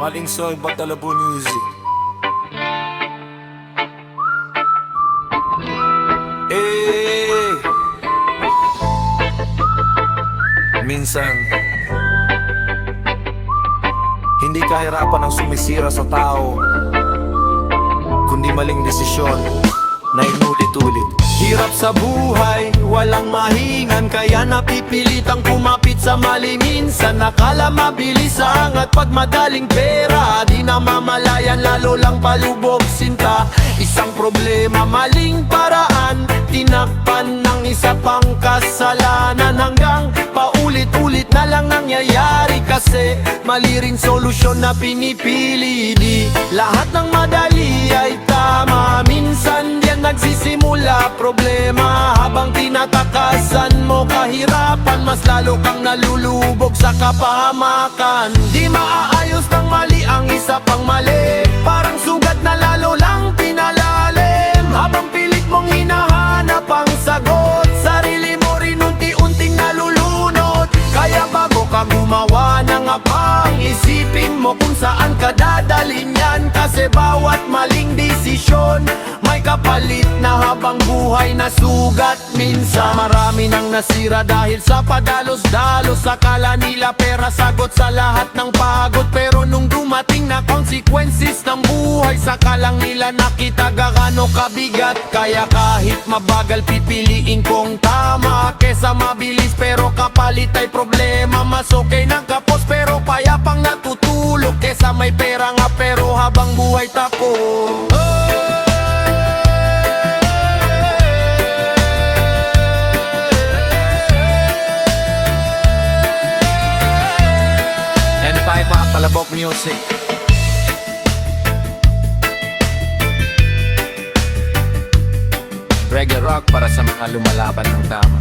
Malingsoy Batalabo Music. Minsan hindi kahirapan ang sumisira sa tao, kundi maling desisyon na inulit-ulit. Hirap sa buhay, walang mahingan, kaya napipilitang kumapit sa mali. Minsan nakala mabilis ang at pag madaling pera, di na mamalayan, lalo lang palubog sinta. Isang problema, maling paraan, tinakpan ng isa pang kasalanan, hanggang paulit-ulit na lang nangyayari kasi mali rin solusyon na pinipili. Di lahat ng madali ay tama, minsan yan nagsisimula problema. Habang tinatakasan mo kahirapan, mas lalo kang nalulubog sa kapahamakan. Di maaayos ng mali ang isa pang mali, parang sugat na lalo lang pinalalim. Habang pilit mong hinahanap ang sagot, sarili mo rin unti-unting nalulunod. Kaya bago ka gumawa ng apang, isipin mo kung saan ka dadalhin yan, kasi bawat maling desisyon may kapalit na habang buhay na sugat. Minsan marami nang nasira dahil sa padalos-dalos, akala nila pera sagot sa lahat ng pagod. Pero nung dumating na consequences ng buhay, saka lang nila nakita gaano kabigat. Kaya kahit mabagal pipiliin kong tama kesa mabilis pero kapalit ay problema. Mas okay ng kapos pero payapang natutulog kesa may pera nga pero habang buhay tapos. Talabog Music. Reggae rock para sa mga lumalaban ng tama.